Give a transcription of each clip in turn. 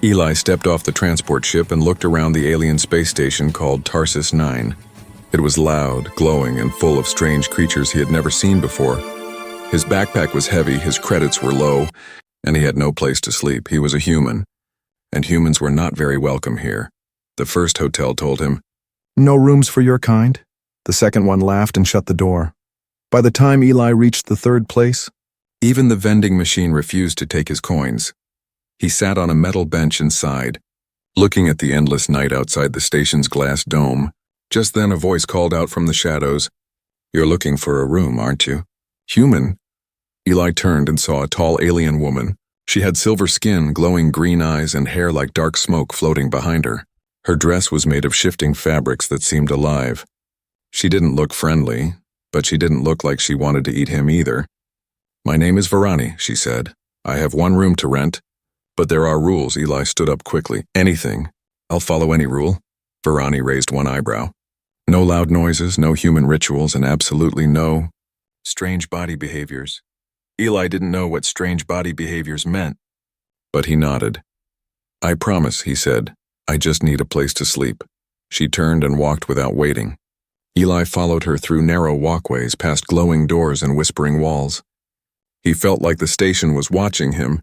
Eli stepped off the transport ship and looked around the alien space station called Tarsus 9. It was loud, glowing, and full of strange creatures he had never seen before. His backpack was heavy, his credits were low, and he had no place to sleep. He was a human, and humans were not very welcome here. The first hotel told him, "No rooms for your kind." The second one laughed and shut the door. By the time Eli reached the third place, even the vending machine refused to take his coins. He sat on a metal bench and sighed, looking at the endless night outside the station's glass dome. Just then a voice called out from the shadows, "You're looking for a room, aren't you?" "Human?" Eli turned and saw a tall alien woman. She had silver skin, glowing green eyes, and hair like dark smoke floating behind her. Her dress was made of shifting fabrics that seemed alive. She didn't look friendly, but she didn't look like she wanted to eat him either. "My name is Varani," she said. "I have one room to rent, but there are rules." Eli stood up quickly. "Anything. I'll follow any rule." Varani raised one eyebrow. "No loud noises, no human rituals, and absolutely no strange body behaviors." Eli didn't know what strange body behaviors meant, but he nodded. "I promise," he said. "I just need a place to sleep." She turned and walked without waiting. Eli followed her through narrow walkways, past glowing doors and whispering walls. He felt like the station was watching him.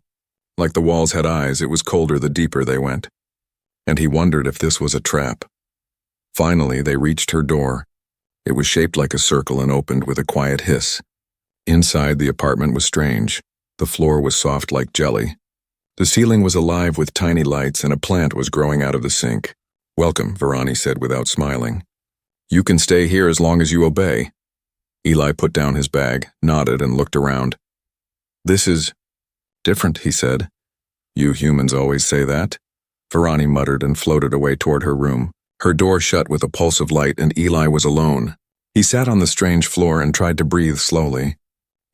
Like the walls had eyes, it was colder the deeper they went. And he wondered if this was a trap. Finally, they reached her door. It was shaped like a circle and opened with a quiet hiss. Inside, the apartment was strange. The floor was soft like jelly. The ceiling was alive with tiny lights, and a plant was growing out of the sink. "Welcome," Varani said without smiling. "You can stay here as long as you obey." Eli put down his bag, nodded, and looked around. "This is different," he said. "You humans always say that." Varani muttered and floated away toward her room. Her door shut with a pulse of light, and Eli was alone. He sat on the strange floor and tried to breathe slowly.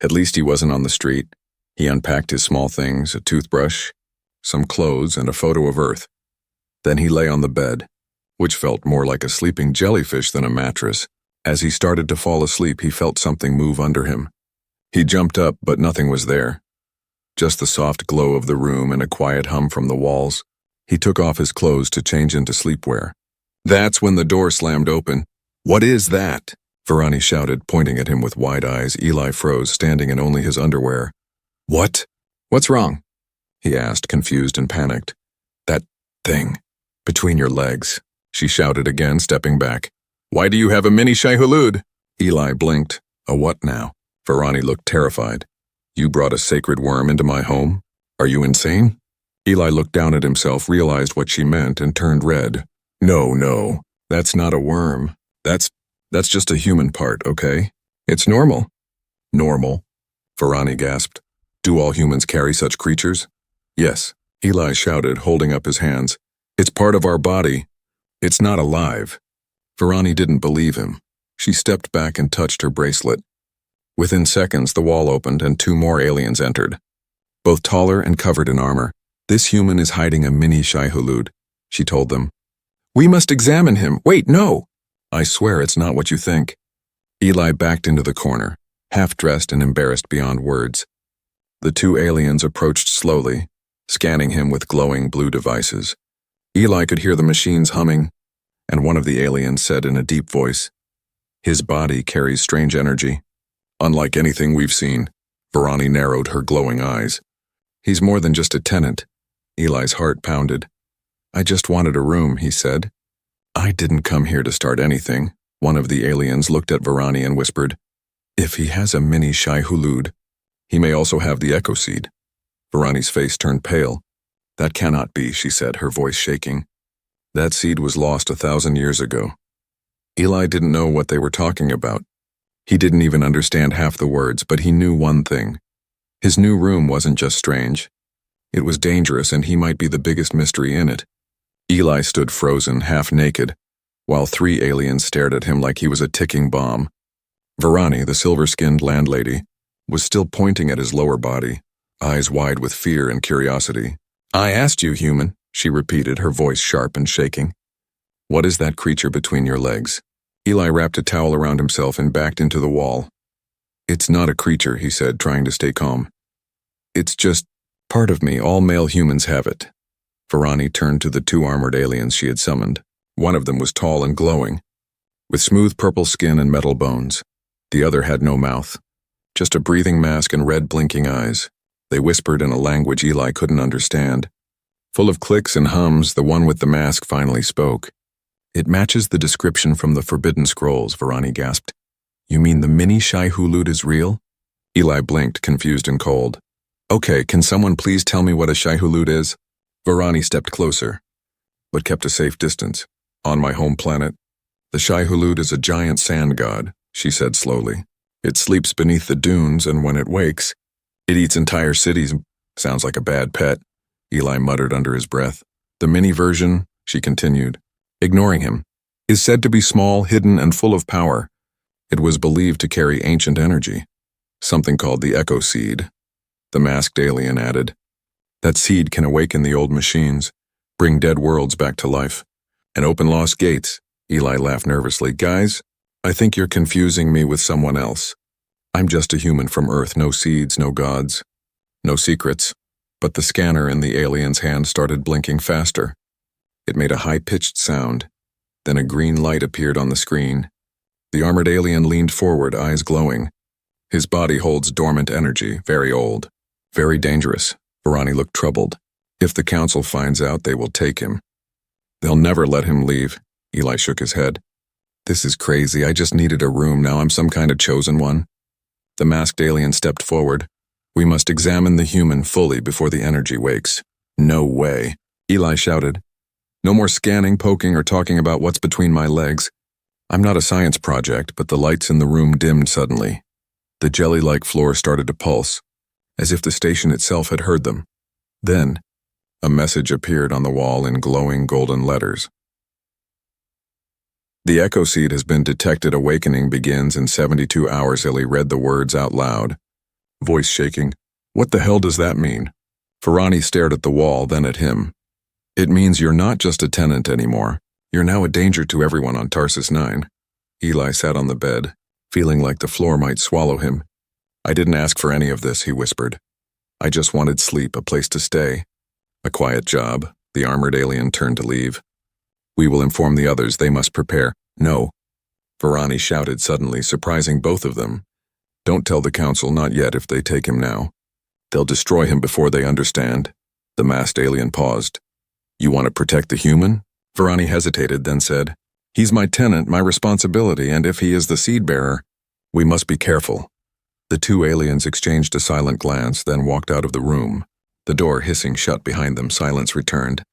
At least he wasn't on the street. He unpacked his small things, a toothbrush, some clothes, and a photo of Earth. Then he lay on the bed, which felt more like a sleeping jellyfish than a mattress. As he started to fall asleep, he felt something move under him. He jumped up, but nothing was there. Just the soft glow of the room and a quiet hum from the walls. He took off his clothes to change into sleepwear. That's when the door slammed open. "What is that?" Varani shouted, pointing at him with wide eyes. Eli froze, standing in only his underwear. "What? What's wrong?" he asked, confused and panicked. "That thing between your legs," she shouted again, stepping back. "Why do you have a mini shai-hulud?" Eli blinked. "A what now?" Varani looked terrified. "You brought a sacred worm into my home? Are you insane?" Eli looked down at himself, realized what she meant, and turned red. No, that's not a worm. That's just a human part, okay? It's normal." "Normal?" Varani gasped. "Do all humans carry such creatures?" "Yes," Eli shouted, holding up his hands. "It's part of our body. It's not alive." Varani didn't believe him. She stepped back and touched her bracelet. Within seconds, the wall opened and 2 more aliens entered, both taller and covered in armor. "This human is hiding a mini shai-hulud," she told them. "We must examine him." "Wait, no!" "I swear it's not what you think." Eli backed into the corner, half-dressed and embarrassed beyond words. The 2 aliens approached slowly, scanning him with glowing blue devices. Eli could hear the machines humming, and one of the aliens said in a deep voice, "His body carries strange energy, unlike anything we've seen." Varani narrowed her glowing eyes. "He's more than just a tenant." Eli's heart pounded. "I just wanted a room," he said. "I didn't come here to start anything." One of the aliens looked at Varani and whispered, "If he has a mini shai-hulud, he may also have the echo seed." Varani's face turned pale. "That cannot be," she said, her voice shaking. "That seed was lost 1,000 years ago." Eli didn't know what they were talking about. He didn't even understand half the words, but he knew one thing. His new room wasn't just strange. It was dangerous, and he might be the biggest mystery in it. Eli stood frozen, half naked, while 3 aliens stared at him like he was a ticking bomb. Varani, the silver-skinned landlady, was still pointing at his lower body, eyes wide with fear and curiosity. "I asked you, human," she repeated, her voice sharp and shaking. "What is that creature between your legs?" Eli wrapped a towel around himself and backed into the wall. "It's not a creature," he said, trying to stay calm. "It's just part of me. All male humans have it. Varani turned to the two armored aliens she had summoned. One of them was tall and glowing, with smooth purple skin and metal bones. The other had no mouth, just a breathing mask and red blinking eyes. They whispered in a language Eli couldn't understand. Full of clicks and hums, the one with the mask finally spoke. "It matches the description from the Forbidden Scrolls," Varani gasped. "You mean the mini Shai-Hulud is real?" Eli blinked, confused and cold. "Okay, can someone please tell me what a Shai-Hulud is?" Varani stepped closer, but kept a safe distance. "On my home planet, the Shai-Hulud is a giant sand god," she said slowly. "It sleeps beneath the dunes, and when it wakes, it eats entire cities." "Sounds like a bad pet," Eli muttered under his breath. "The mini version," she continued, ignoring him, "is said to be small, hidden, and full of power. It was believed to carry ancient energy, something called the Echo Seed." The masked alien added, "That seed can awaken the old machines, bring dead worlds back to life, and open lost gates." Eli laughed nervously. "Guys, I think you're confusing me with someone else. I'm just a human from Earth, no seeds, no gods, no secrets." But the scanner in the alien's hand started blinking faster. It made a high-pitched sound. Then a green light appeared on the screen. The armored alien leaned forward, eyes glowing. "His body holds dormant energy, very old, very dangerous." Varani looked troubled. "If the council finds out, they will take him. They'll never let him leave." Eli shook his head. "This is crazy. I just needed a room. Now I'm some kind of chosen one." The masked alien stepped forward. "We must examine the human fully before the energy wakes." "No way," Eli shouted. "No more scanning, poking, or talking about what's between my legs. I'm not a science project," but the lights in the room dimmed suddenly. The jelly-like floor started to pulse, as if the station itself had heard them. Then, a message appeared on the wall in glowing golden letters. "The Echo Seed has been detected. Awakening begins in 72 hours. Eli read the words out loud, voice shaking. "What the hell does that mean?" Varani stared at the wall, then at him. "It means you're not just a tenant anymore. You're now a danger to everyone on Tarsus 9. Eli sat on the bed, feeling like the floor might swallow him. "I didn't ask for any of this," he whispered. "I just wanted sleep, a place to stay, a quiet job." The armored alien turned to leave. "We will inform the others. They must prepare." "No," Varani shouted suddenly, surprising both of them. "Don't tell the council, not yet. If they take him now, they'll destroy him before they understand." The masked alien paused. "You want to protect the human?" Varani hesitated, then said, "He's my tenant, my responsibility, and if he is the seed bearer, we must be careful." The two aliens exchanged a silent glance, then walked out of the room. The door hissing shut behind them, silence returned,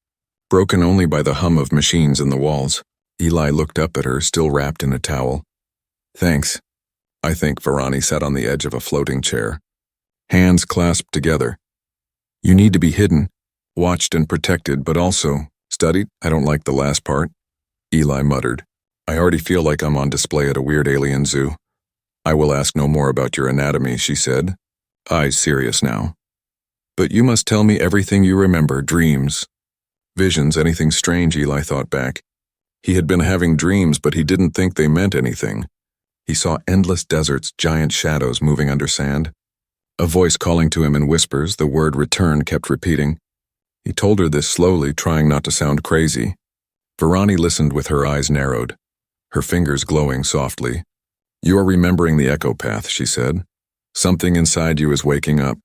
broken only by the hum of machines in the walls. Eli looked up at her, still wrapped in a towel. "Thanks." "I think." Varani sat on the edge of a floating chair, hands clasped together. "You need to be hidden, watched and protected, but also studied." "I don't like the last part," Eli muttered. "I already feel like I'm on display at a weird alien zoo." "I will ask no more about your anatomy," she said, eyes serious now. "But you must tell me everything you remember, dreams, visions, anything strange." Eli thought back. He had been having dreams, but he didn't think they meant anything. He saw endless deserts, giant shadows moving under sand. A voice calling to him in whispers, the word return kept repeating. He told her this slowly, trying not to sound crazy. Varani listened with her eyes narrowed, her fingers glowing softly. "You are remembering the echo path," she said. "Something inside you is waking up.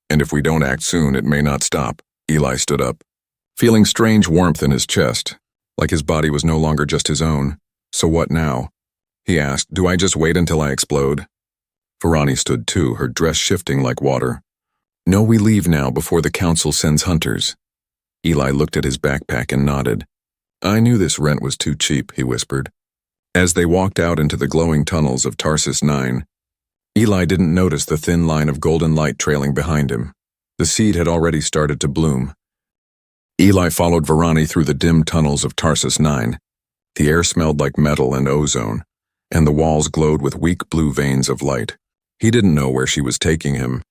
And if we don't act soon, it may not stop." Eli stood up, feeling strange warmth in his chest, like his body was no longer just his own. "So what now?" he asked. "Do I just wait until I explode?" Varani stood too, her dress shifting like water. "No, we leave now before the council sends hunters." Eli looked at his backpack and nodded. "I knew this rent was too cheap," he whispered. As they walked out into the glowing tunnels of Tarsus 9, Eli didn't notice the thin line of golden light trailing behind him. The seed had already started to bloom. Eli followed Varani through the dim tunnels of Tarsus 9. The air smelled like metal and ozone, and the walls glowed with weak blue veins of light. He didn't know where she was taking him,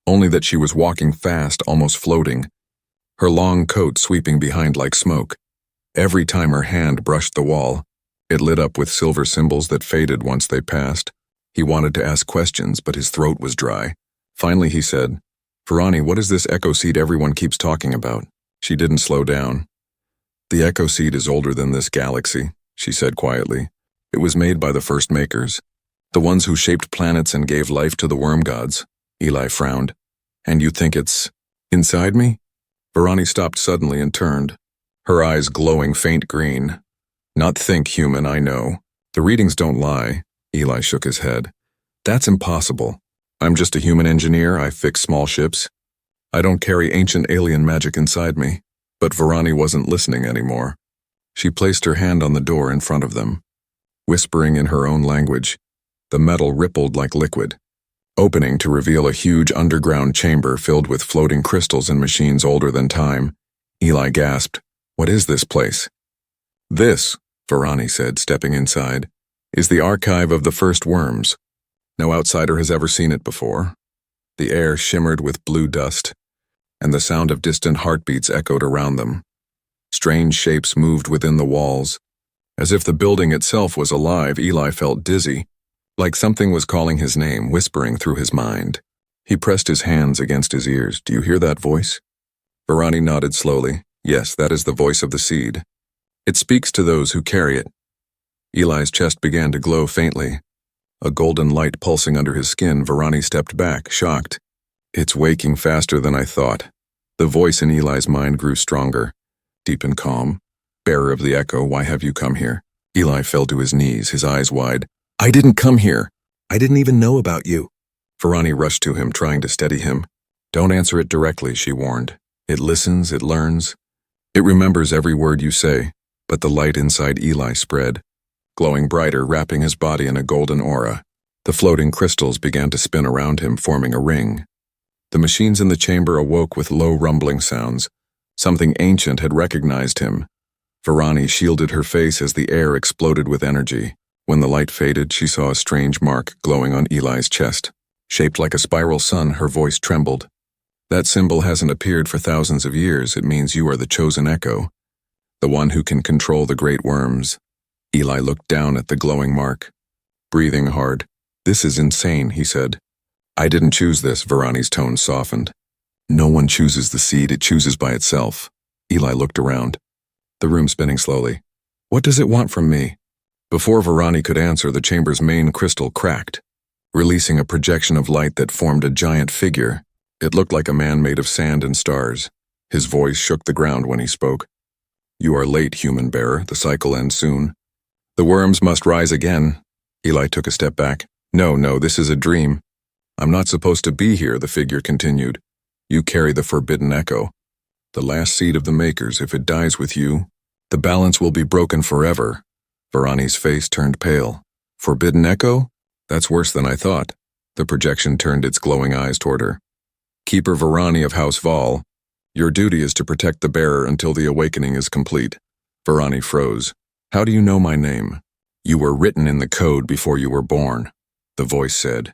only that she was walking fast, almost floating, her long coat sweeping behind like smoke. Every time her hand brushed the wall, it lit up with silver symbols that faded once they passed. He wanted to ask questions, but his throat was dry. Finally he said, "Varani, what is this echo seed everyone keeps talking about?" She didn't slow down. The Echo Seed is older than this galaxy, she said quietly. It was made by the first makers, the ones who shaped planets and gave life to the worm gods. Eli frowned. And you think it's inside me? Varani stopped suddenly and turned, her eyes glowing faint green. Not think human, I know. The readings don't lie. Eli shook his head. That's impossible. I'm just a human engineer, I fix small ships. I don't carry ancient alien magic inside me. But Varani wasn't listening anymore. She placed her hand on the door in front of them. Whispering in her own language, the metal rippled like liquid, opening to reveal a huge underground chamber filled with floating crystals and machines older than time. Eli gasped, "What is this place?" "This," Varani said, stepping inside, "is the archive of the first worms. No outsider has ever seen it before." The air shimmered with blue dust, and the sound of distant heartbeats echoed around them. Strange shapes moved within the walls. As if the building itself was alive, Eli felt dizzy, like something was calling his name, whispering through his mind. He pressed his hands against his ears. "Do you hear that voice?" Varani nodded slowly. "Yes, that is the voice of the seed. It speaks to those who carry it." Eli's chest began to glow faintly. A golden light pulsing under his skin, Varani stepped back, shocked. "It's waking faster than I thought." The voice in Eli's mind grew stronger, deep and calm. "Bearer of the Echo, why have you come here?" Eli fell to his knees, his eyes wide. "I didn't come here. I didn't even know about you." Varani rushed to him, trying to steady him. "Don't answer it directly," she warned. "It listens, it learns. It remembers every word you say." But the light inside Eli spread, glowing brighter, wrapping his body in a golden aura. The floating crystals began to spin around him, forming a ring. The machines in the chamber awoke with low rumbling sounds. Something ancient had recognized him. Varani shielded her face as the air exploded with energy. When the light faded, she saw a strange mark glowing on Eli's chest. Shaped like a spiral sun, her voice trembled. "That symbol hasn't appeared for thousands of years. It means you are the chosen Echo, the one who can control the great worms." Eli looked down at the glowing mark, breathing hard. "This is insane," he said. "I didn't choose this," Varani's tone softened. "No one chooses the seed, it chooses by itself." Eli looked around, the room spinning slowly. "What does it want from me?" Before Varani could answer, the chamber's main crystal cracked, releasing a projection of light that formed a giant figure. It looked like a man made of sand and stars. His voice shook the ground when he spoke. "You are late, human bearer. The cycle ends soon. The worms must rise again." Eli took a step back. No, this is a dream. I'm not supposed to be here," the figure continued. "You carry the forbidden Echo, the last seed of the makers. If it dies with you, the balance will be broken forever." Varani's face turned pale. "Forbidden Echo? That's worse than I thought." The projection turned its glowing eyes toward her. "Keeper Varani of House Vol, your duty is to protect the bearer until the awakening is complete." Varani froze. "How do you know my name?" "You were written in the code before you were born," the voice said.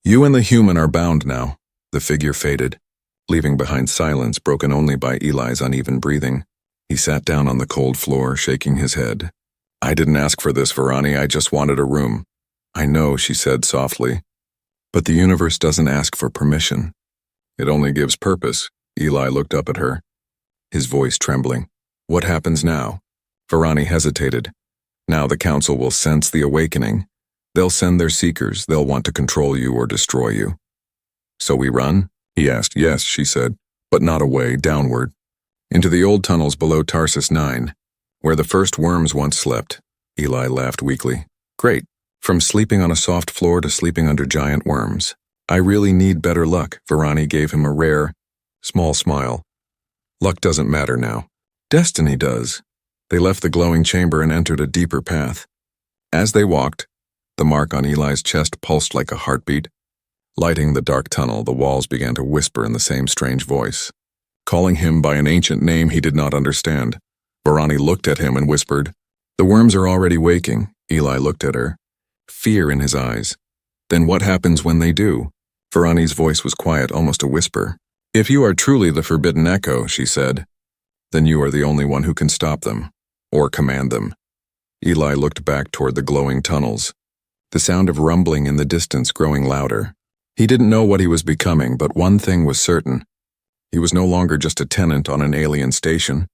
"You and the human are bound now." The figure faded, leaving behind silence broken only by Eli's uneven breathing. He sat down on the cold floor, shaking his head. "I didn't ask for this, Varani. I just wanted a room." "I know," she said softly. "But the universe doesn't ask for permission. It only gives purpose." Eli looked up at her, his voice trembling. "What happens now?" Varani hesitated. "Now the council will sense the awakening. They'll send their seekers. They'll want to control you or destroy you." "So we run?" he asked. "Yes," she said, "but not away, downward. Into the old tunnels below Tarsus 9, where the first worms once slept." Eli laughed weakly. "Great. From sleeping on a soft floor to sleeping under giant worms. I really need better luck." Varani gave him a rare, small smile. "Luck doesn't matter now. Destiny does." They left the glowing chamber and entered a deeper path. As they walked, the mark on Eli's chest pulsed like a heartbeat. Lighting the dark tunnel, the walls began to whisper in the same strange voice, calling him by an ancient name he did not understand. Varani looked at him and whispered, "The worms are already waking." Eli looked at her, fear in his eyes. "Then what happens when they do?" Varani's voice was quiet, almost a whisper. "If you are truly the forbidden Echo," she said, "then you are the only one who can stop them, or command them." Eli looked back toward the glowing tunnels, the sound of rumbling in the distance growing louder. He didn't know what he was becoming, but one thing was certain. He was no longer just a tenant on an alien station.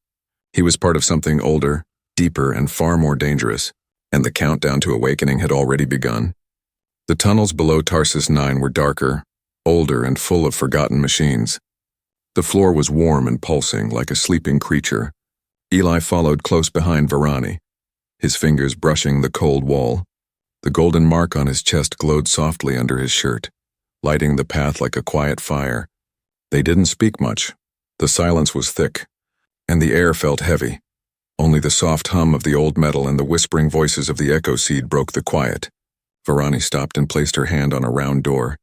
He was part of something older, deeper, and far more dangerous, and the countdown to awakening had already begun. The tunnels below Tarsus 9 were darker, older, and full of forgotten machines. The floor was warm and pulsing like a sleeping creature. Eli followed close behind Varani, his fingers brushing the cold wall. The golden mark on his chest glowed softly under his shirt, lighting the path like a quiet fire. They didn't speak much. The silence was thick, and the air felt heavy. Only the soft hum of the old metal and the whispering voices of the echo seed broke the quiet. Varani stopped and placed her hand on a round door.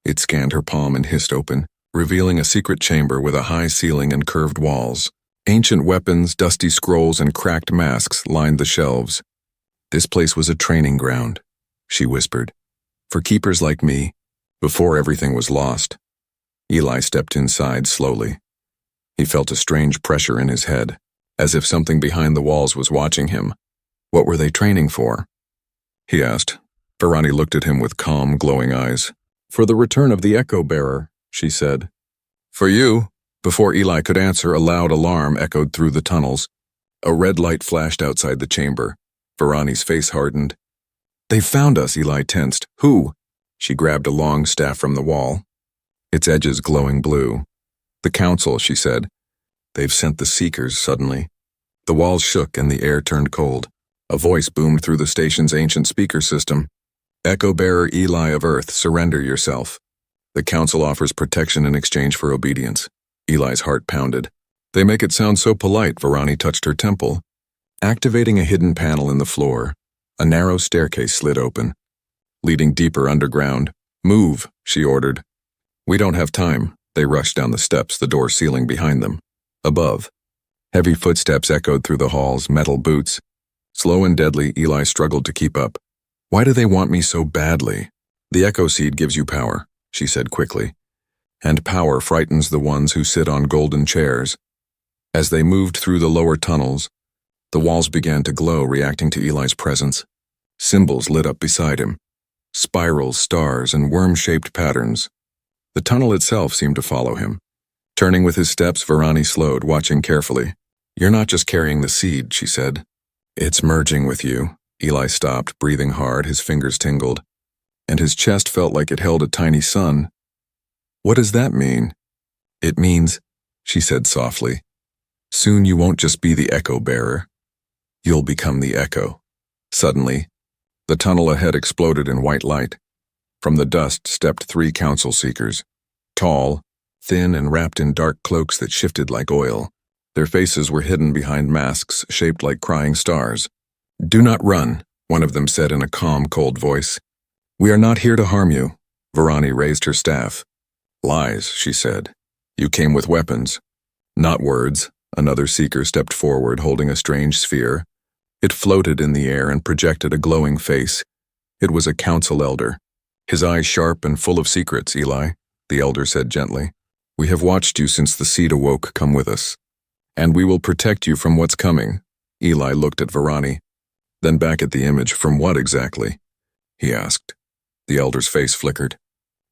It scanned her palm and hissed open, revealing a secret chamber with a high ceiling and curved walls. Ancient weapons, dusty scrolls, and cracked masks lined the shelves. This place was a training ground, she whispered, for keepers like me, before everything was lost. Eli stepped inside slowly. He felt a strange pressure in his head, as if something behind the walls was watching him. What were they training for? He asked. Varani looked at him with calm, glowing eyes. For the return of the Echo Bearer, she said. For you? Before Eli could answer, a loud alarm echoed through the tunnels. A red light flashed outside the chamber. Varani's face hardened. They found us, Eli tensed. Who? She grabbed a long staff from the wall, its edges glowing blue. The council, she said. They've sent the Seekers suddenly. The walls shook and the air turned cold. A voice boomed through the station's ancient speaker system. Echo Bearer Eli of Earth, surrender yourself. The council offers protection in exchange for obedience. Eli's heart pounded. They make it sound so polite. Varani touched her temple. Activating a hidden panel in the floor, a narrow staircase slid open, leading deeper underground. Move, she ordered. We don't have time. They rushed down the steps, the door sealing behind them. Above, heavy footsteps echoed through the halls, metal boots. Slow and deadly, Eli struggled to keep up. Why do they want me so badly? The Echo Seed gives you power, she said quickly. And power frightens the ones who sit on golden chairs. As they moved through the lower tunnels, the walls began to glow, reacting to Eli's presence. Symbols lit up beside him. Spirals, stars, and worm-shaped patterns. The tunnel itself seemed to follow him. Turning with his steps, Varani slowed, watching carefully. You're not just carrying the seed, she said. It's merging with you. Eli stopped, breathing hard, his fingers tingled, and his chest felt like it held a tiny sun. What does that mean? It means, she said softly, soon you won't just be the Echo Bearer. You'll become the Echo. Suddenly, the tunnel ahead exploded in white light. From the dust stepped 3 council seekers, tall, thin, and wrapped in dark cloaks that shifted like oil. Their faces were hidden behind masks shaped like crying stars. Do not run, one of them said in a calm, cold voice. We are not here to harm you. Varani raised her staff. Lies, she said. You came with weapons. Not words. Another seeker stepped forward, holding a strange sphere. It floated in the air and projected a glowing face. It was a council elder. His eyes sharp and full of secrets, Eli, the elder said gently. We have watched you since the seed awoke. Come with us. And we will protect you from what's coming. Eli looked at Varani, then back at the image. From what exactly? He asked. The elder's face flickered.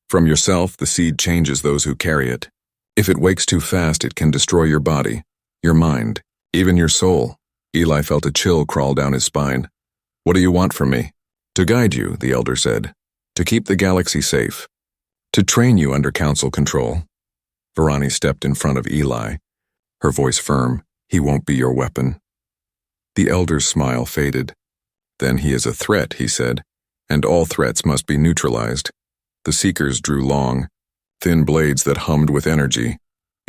From yourself, the seed changes those who carry it. If it wakes too fast, it can destroy your body, your mind, even your soul. Eli felt a chill crawl down his spine. What do you want from me? To guide you, the elder said. To keep the galaxy safe. To train you under council control. Varani stepped in front of Eli, her voice firm. He won't be your weapon. The elder's smile faded. Then he is a threat, he said, and all threats must be neutralized. The seekers drew long, thin blades that hummed with energy.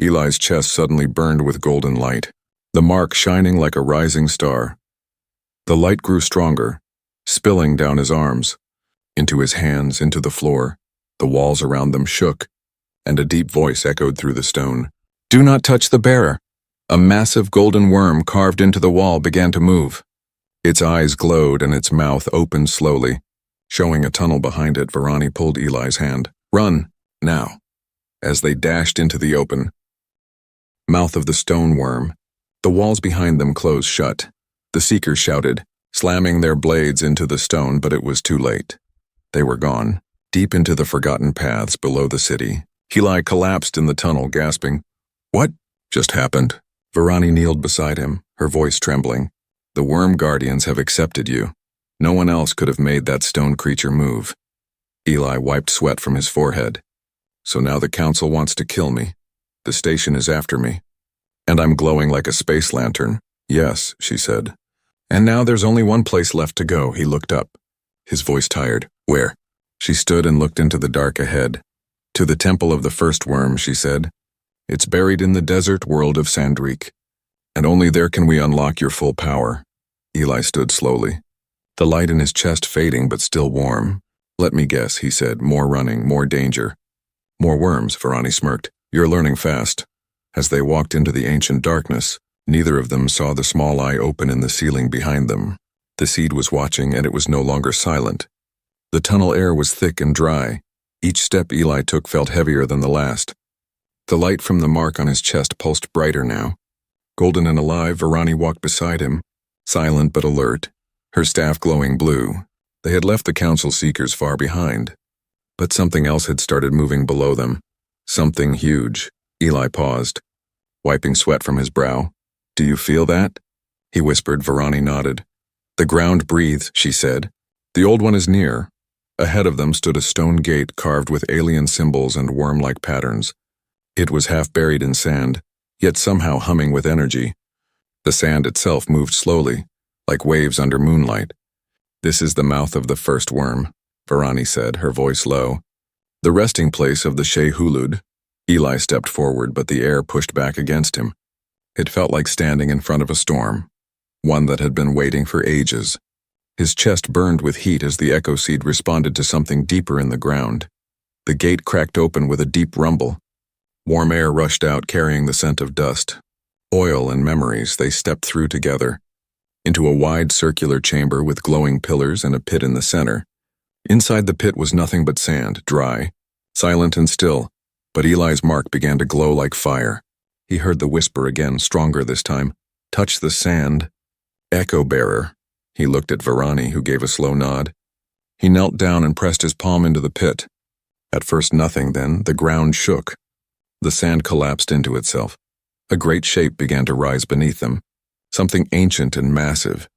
Eli's chest suddenly burned with golden light, the mark shining like a rising star. The light grew stronger, spilling down his arms, into his hands, into the floor. The walls around them shook, and a deep voice echoed through the stone. Do not touch the bearer. A massive golden worm carved into the wall began to move. Its eyes glowed and its mouth opened slowly, showing a tunnel behind it. Varani pulled Eli's hand. Run, now. As they dashed into the open mouth of the stone worm, the walls behind them closed shut. The seekers shouted, slamming their blades into the stone, but it was too late. They were gone, deep into the forgotten paths below the city. Eli collapsed in the tunnel, gasping, What just happened? Varani kneeled beside him, her voice trembling. The worm guardians have accepted you. No one else could have made that stone creature move. Eli wiped sweat from his forehead. So now the council wants to kill me. The station is after me. And I'm glowing like a space lantern. Yes, she said. And now there's only one place left to go. He looked up, his voice tired. Where? She stood and looked into the dark ahead. To the temple of the first worm, she said. It's buried in the desert world of Sandreek. And only there can we unlock your full power. Eli stood slowly, the light in his chest fading but still warm. Let me guess, he said. More running, more danger. More worms, Varani smirked. You're learning fast. As they walked into the ancient darkness, neither of them saw the small eye open in the ceiling behind them. The seed was watching, and it was no longer silent. The tunnel air was thick and dry. Each step Eli took felt heavier than the last. The light from the mark on his chest pulsed brighter now. Golden and alive, Varani walked beside him, silent but alert, her staff glowing blue. They had left the council seekers far behind. But something else had started moving below them. Something huge. Eli paused, wiping sweat from his brow. Do you feel that? He whispered. Varani nodded. The ground breathes, she said. The old one is near. Ahead of them stood a stone gate carved with alien symbols and worm-like patterns. It was half buried in sand, yet somehow humming with energy. The sand itself moved slowly, like waves under moonlight. This is the mouth of the first worm, Varani said, her voice low. The resting place of the Shehulud. Eli stepped forward, but the air pushed back against him. It felt like standing in front of a storm, one that had been waiting for ages. His chest burned with heat as the echo seed responded to something deeper in the ground. The gate cracked open with a deep rumble. Warm air rushed out, carrying the scent of dust. Oil and memories they stepped through together, into a wide circular chamber with glowing pillars and a pit in the center. Inside the pit was nothing but sand, dry, silent and still, but Eli's mark began to glow like fire. He heard the whisper again, stronger this time. Touch the sand. Echo bearer. He looked at Varani, who gave a slow nod. He knelt down and pressed his palm into the pit. At first nothing, then the ground shook. The sand collapsed into itself. A great shape began to rise beneath them, something ancient and massive.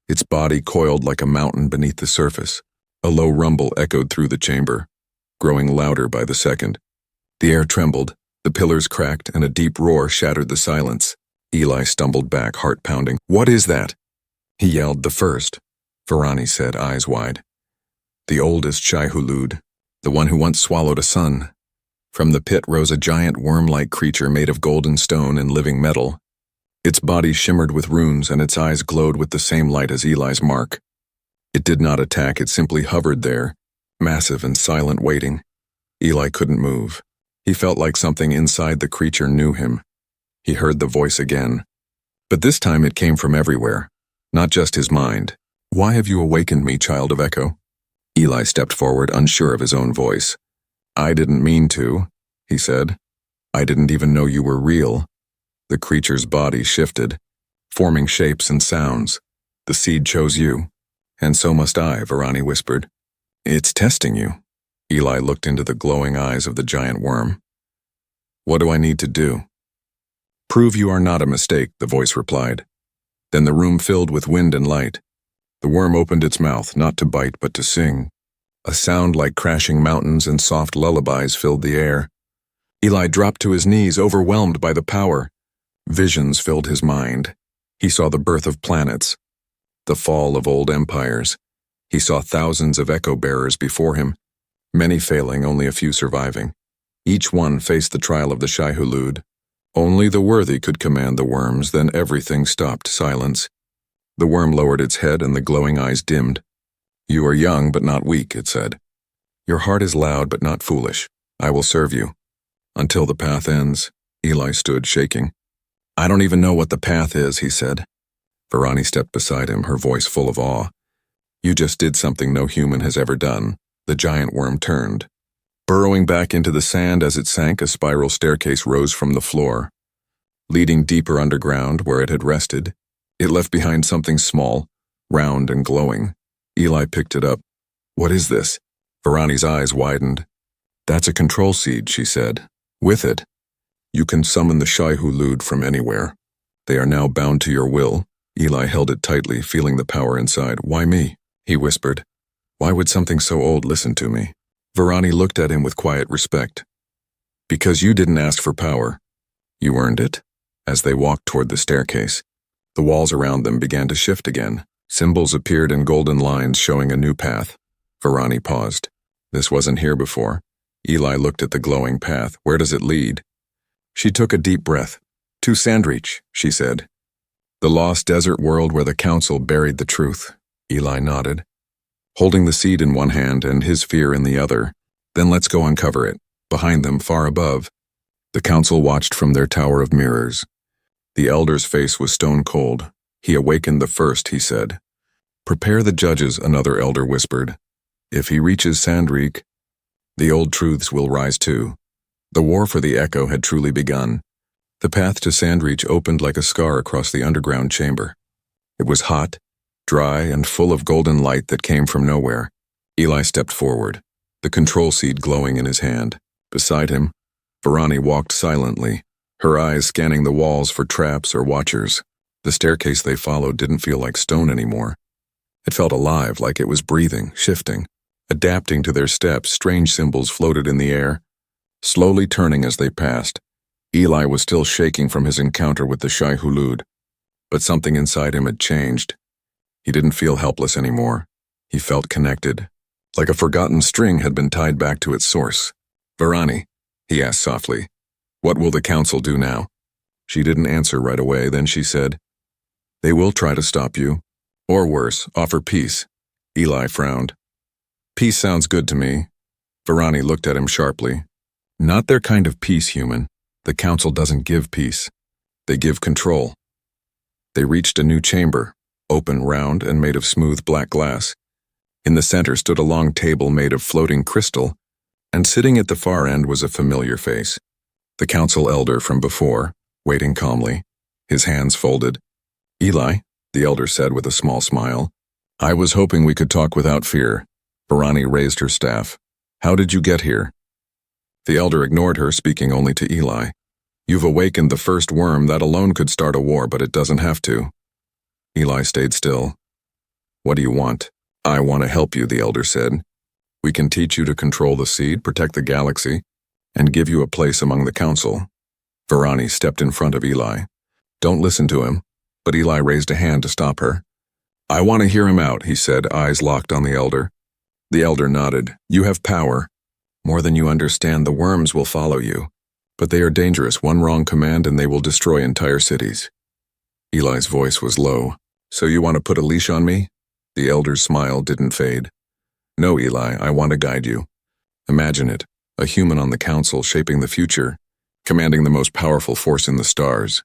Its body coiled like a mountain beneath the surface. A low rumble echoed through the chamber, growing louder by the second. The air trembled, the pillars cracked, and a deep roar shattered the silence. Eli stumbled back, heart pounding. What is that? He yelled. The first, Varani said, eyes wide. The oldest Shehulud, the one who once swallowed a sun. From the pit rose a giant worm-like creature made of golden stone and living metal. Its body shimmered with runes, and its eyes glowed with the same light as Eli's mark. It did not attack, it simply hovered there, massive and silent, waiting. Eli couldn't move. He felt like something inside the creature knew him. He heard the voice again. But this time it came from everywhere, not just his mind. Why have you awakened me, child of Echo? Eli stepped forward, unsure of his own voice. I didn't mean to, he said. I didn't even know you were real. The creature's body shifted, forming shapes and sounds. The seed chose you. And so must I, Varani whispered. It's testing you. Eli looked into the glowing eyes of the giant worm. What do I need to do? Prove you are not a mistake, the voice replied. Then the room filled with wind and light. The worm opened its mouth, not to bite but to sing. A sound like crashing mountains and soft lullabies filled the air. Eli dropped to his knees, overwhelmed by the power. Visions filled his mind. He saw the birth of planets, the fall of old empires. He saw thousands of echo-bearers before him, many failing, only a few surviving. Each one faced the trial of the Shehulud. Only the worthy could command the worms, then everything stopped. Silence. The worm lowered its head and the glowing eyes dimmed. You are young but not weak, it said. Your heart is loud but not foolish. I will serve you. Until the path ends. Eli stood, shaking. I don't even know what the path is, he said. Varani stepped beside him, her voice full of awe. You just did something no human has ever done. The giant worm turned. Burrowing back into the sand as it sank, a spiral staircase rose from the floor. Leading deeper underground where it had rested, it left behind something small, round and glowing. Eli picked it up. What is this? Varani's eyes widened. That's a control seed, she said. With it, You can summon the Shai-Hulud from anywhere. They are now bound to your will. Eli held it tightly, feeling the power inside. Why me? He whispered. Why would something so old listen to me? Varani looked at him with quiet respect. Because you didn't ask for power. You earned it. As they walked toward the staircase, the walls around them began to shift again. Symbols appeared in golden lines showing a new path. Varani paused. This wasn't here before. Eli looked at the glowing path. Where does it lead? She took a deep breath. To Sandreach, she said. The lost desert world where the council buried the truth. Eli nodded, holding the seed in one hand and his fear in the other. Then let's go uncover it. Behind them, far above. The council watched from their tower of mirrors. The elder's face was stone cold. He awakened the first, he said. Prepare the judges, another elder whispered. If he reaches Sandreach, the old truths will rise too. The war for the echo had truly begun. The path to Sandreach opened like a scar across the underground chamber. It was hot, dry, and full of golden light that came from nowhere. Eli stepped forward, the control seed glowing in his hand. Beside him, Varani walked silently, her eyes scanning the walls for traps or watchers. The staircase they followed didn't feel like stone anymore. It felt alive, like it was breathing, shifting. Adapting to their steps, strange symbols floated in the air, slowly turning as they passed. Eli was still shaking from his encounter with the Shai-Hulud, but something inside him had changed. He didn't feel helpless anymore. He felt connected, like a forgotten string had been tied back to its source. Varani, he asked softly, what will the council do now? She didn't answer right away, then she said, they will try to stop you, or worse, offer peace. Eli frowned. Peace sounds good to me. Varani looked at him sharply. Not their kind of peace, human. The council doesn't give peace. They give control. They reached a new chamber, open, round, and made of smooth black glass. In the center stood a long table made of floating crystal, and sitting at the far end was a familiar face. The council elder from before, waiting calmly, his hands folded. Eli, the elder said with a small smile. I was hoping we could talk without fear. Varani raised her staff. How did you get here? The elder ignored her, speaking only to Eli. You've awakened the first worm. That alone could start a war, but it doesn't have to. Eli stayed still. What do you want? I want to help you, the elder said. We can teach you to control the seed, protect the galaxy, and give you a place among the council. Varani stepped in front of Eli. Don't listen to him, but Eli raised a hand to stop her. I want to hear him out, he said, eyes locked on the elder. The elder nodded. You have power. More than you understand, the worms will follow you. But they are dangerous. One wrong command and they will destroy entire cities. Eli's voice was low. So you want to put a leash on me? The elder's smile didn't fade. No, Eli, I want to guide you. Imagine it, a human on the council shaping the future, commanding the most powerful force in the stars.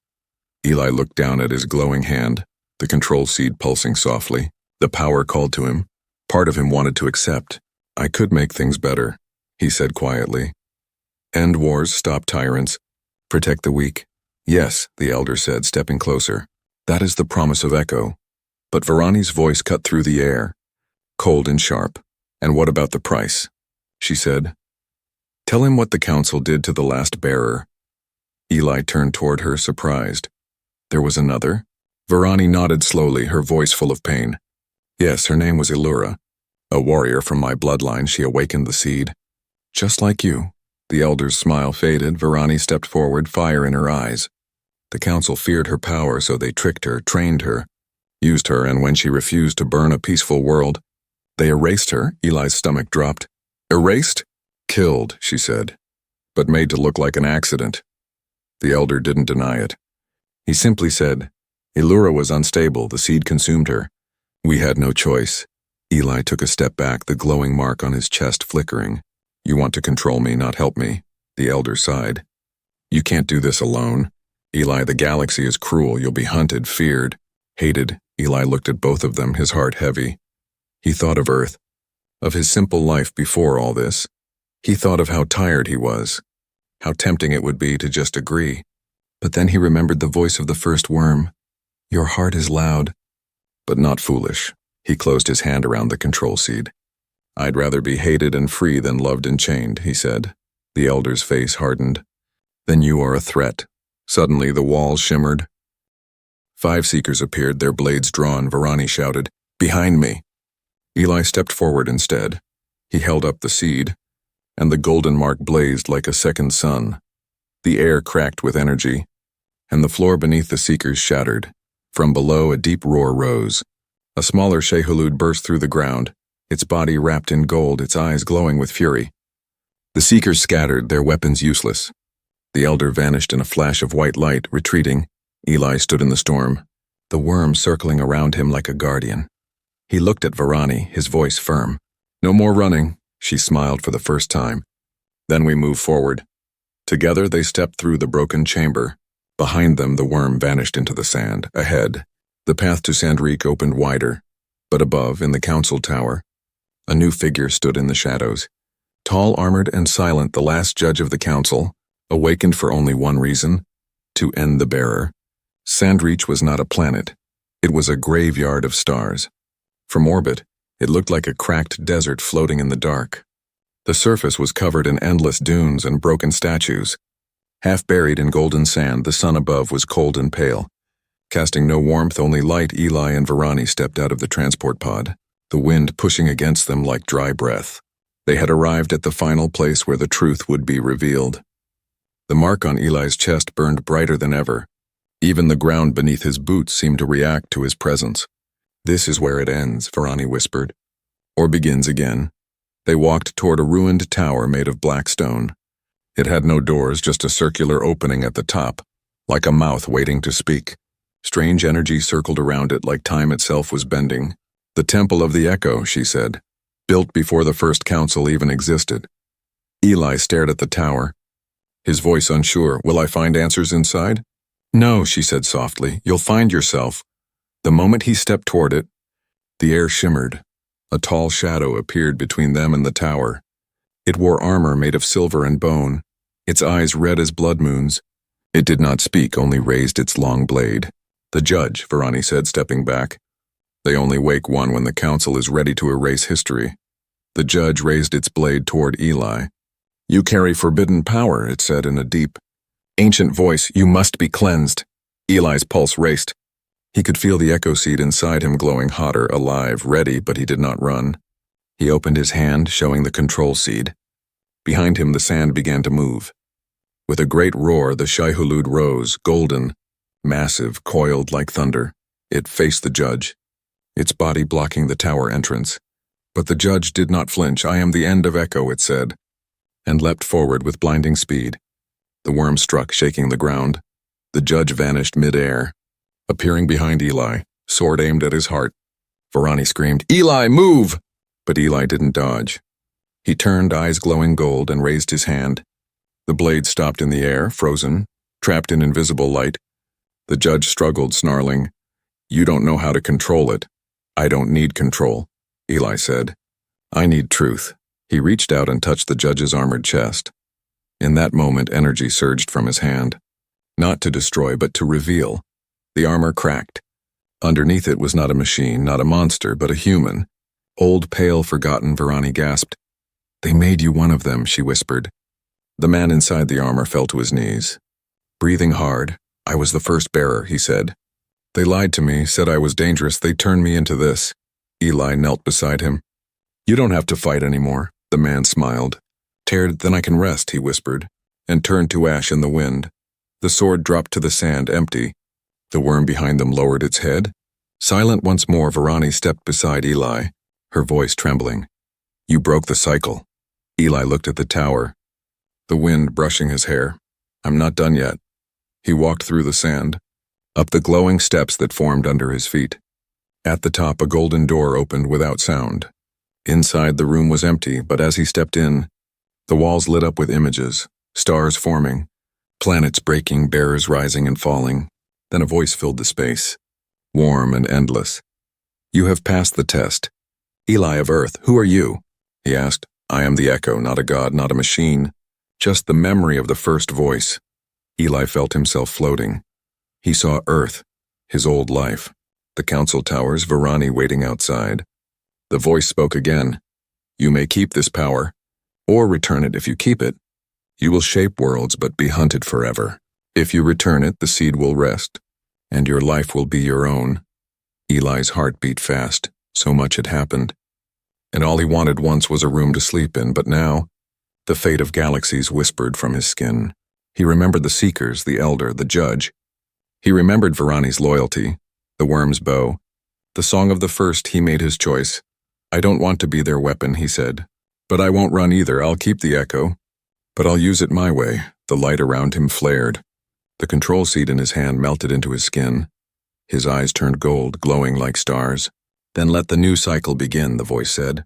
Eli looked down at his glowing hand, the control seed pulsing softly. The power called to him. Part of him wanted to accept. I could make things better, he said quietly. End wars, stop tyrants, protect the weak. Yes, the elder said, stepping closer. That is the promise of Echo. But Varani's voice cut through the air, cold and sharp. And what about the price? She said. Tell him what the council did to the last bearer. Eli turned toward her, surprised. There was another? Varani nodded slowly, her voice full of pain. Yes, her name was Illura. A warrior from my bloodline, she awakened the seed. Just like you. The elder's smile faded. Varani stepped forward, fire in her eyes. The council feared her power, so they tricked her, trained her, used her, and when she refused to burn a peaceful world, they erased her. Eli's stomach dropped. Erased? Killed, she said, but made to look like an accident. The elder didn't deny it. He simply said, Illura was unstable, the seed consumed her. We had no choice. Eli took a step back, the glowing mark on his chest flickering. You want to control me, not help me. The elder sighed. You can't do this alone. Eli, the galaxy is cruel. You'll be hunted, feared, hated. Eli looked at both of them, his heart heavy. He thought of Earth, of his simple life before all this. He thought of how tired he was, how tempting it would be to just agree. But then he remembered the voice of the first worm. Your heart is loud, but not foolish. He closed his hand around the control seed. I'd rather be hated and free than loved and chained, he said. The elder's face hardened. Then you are a threat. Suddenly the walls shimmered. 5 seekers appeared, their blades drawn. Varani shouted, "Behind me!" Eli stepped forward instead. He held up the seed, and the golden mark blazed like a second sun. The air cracked with energy, and the floor beneath the seekers shattered. From below, a deep roar rose. A smaller Shehulud burst through the ground, its body wrapped in gold, its eyes glowing with fury. The seekers scattered, their weapons useless. The elder vanished in a flash of white light, retreating. Eli stood in the storm, the worm circling around him like a guardian. He looked at Varani, his voice firm. "No more running," she smiled for the first time. Then we moved forward. Together they stepped through the broken chamber. Behind them, the worm vanished into the sand. Ahead, the path to Sandreek opened wider. But above, in the council tower, a new figure stood in the shadows. Tall, armored, and silent, the last judge of the council, awakened for only one reason: to end the bearer. Sandreek was not a planet. It was a graveyard of stars. From orbit, it looked like a cracked desert floating in the dark. The surface was covered in endless dunes and broken statues. Half buried in golden sand, the sun above was cold and pale. Casting no warmth, only light, Eli and Varani stepped out of the transport pod, the wind pushing against them like dry breath. They had arrived at the final place where the truth would be revealed. The mark on Eli's chest burned brighter than ever. Even the ground beneath his boots seemed to react to his presence. "This is where it ends," Varani whispered. "Or begins again." They walked toward a ruined tower made of black stone. It had no doors, just a circular opening at the top, like a mouth waiting to speak. Strange energy circled around it like time itself was bending. "The Temple of the Echo," she said, "built before the first council even existed." Eli stared at the tower, his voice unsure. "Will I find answers inside?" "No," she said softly. "You'll find yourself." The moment he stepped toward it, the air shimmered. A tall shadow appeared between them and the tower. It wore armor made of silver and bone, its eyes red as blood moons. It did not speak, only raised its long blade. "The judge," Varani said, stepping back. "They only wake one when the council is ready to erase history." The judge raised its blade toward Eli. "You carry forbidden power," it said in a deep, ancient voice. "You must be cleansed." Eli's pulse raced. He could feel the echo seed inside him glowing hotter, alive, ready, but he did not run. He opened his hand, showing the control seed. Behind him, the sand began to move. With a great roar, the Shehulud rose, golden, massive, coiled like thunder. It faced the judge, its body blocking the tower entrance. But the judge did not flinch. "I am the end of Echo," it said, and leapt forward with blinding speed. The worm struck, shaking the ground. The judge vanished mid-air, appearing behind Eli, sword aimed at his heart. Varani screamed, "Eli, move!" But Eli didn't dodge. He turned, eyes glowing gold, and raised his hand. The blade stopped in the air, frozen, trapped in invisible light. The judge struggled, snarling, "You don't know how to control it." "I don't need control," Eli said. "I need truth." He reached out and touched the judge's armored chest. In that moment, energy surged from his hand. Not to destroy, but to reveal. The armor cracked. Underneath it was not a machine, not a monster, but a human. Old, pale, forgotten, Varani gasped. "They made you one of them," she whispered. The man inside the armor fell to his knees. Breathing hard, "I was the first bearer," he said. "They lied to me, said I was dangerous. They turned me into this." Eli knelt beside him. "You don't have to fight anymore," the man smiled. "Teared, then I can rest," he whispered, and turned to ash in the wind. The sword dropped to the sand, empty. The worm behind them lowered its head. Silent once more, Varani stepped beside Eli, her voice trembling. "You broke the cycle." Eli looked at the tower, the wind brushing his hair. "I'm not done yet." He walked through the sand, up the glowing steps that formed under his feet. At the top, a golden door opened without sound. Inside, the room was empty, but as he stepped in, the walls lit up with images, stars forming, planets breaking, bearers rising and falling. Then a voice filled the space, warm and endless. "You have passed the test. Eli of Earth, who are you?" he asked. "I am the Echo, not a god, not a machine. Just the memory of the first voice." Eli felt himself floating. He saw Earth, his old life, the council towers, Varani waiting outside. The voice spoke again. "You may keep this power, or return it if you keep it. You will shape worlds but be hunted forever. If you return it, the seed will rest, and your life will be your own. Eli's heart beat fast, so much had happened. And all he wanted once was a room to sleep in, but now, the fate of galaxies whispered from his skin. He remembered the Seekers, the Elder, the Judge. He remembered Varani's loyalty, the Worm's bow. The song of the first, he made his choice. I don't want to be their weapon, he said. But I won't run either, I'll keep the echo. But I'll use it my way. The light around him flared. The control seat in his hand melted into his skin. His eyes turned gold, glowing like stars. Then let the new cycle begin, the voice said.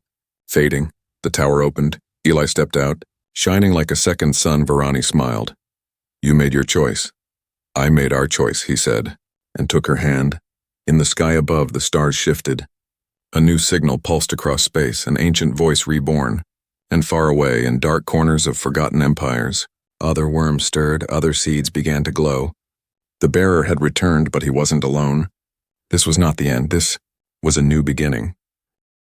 Fading, the tower opened. Eli stepped out. Shining like a second sun, Varani smiled. You made your choice. I made our choice, he said, and took her hand. In the sky above, the stars shifted. A new signal pulsed across space, an ancient voice reborn. And far away, in dark corners of forgotten empires, other worms stirred, other seeds began to glow. The bearer had returned, but he wasn't alone. This was not the end. This was a new beginning.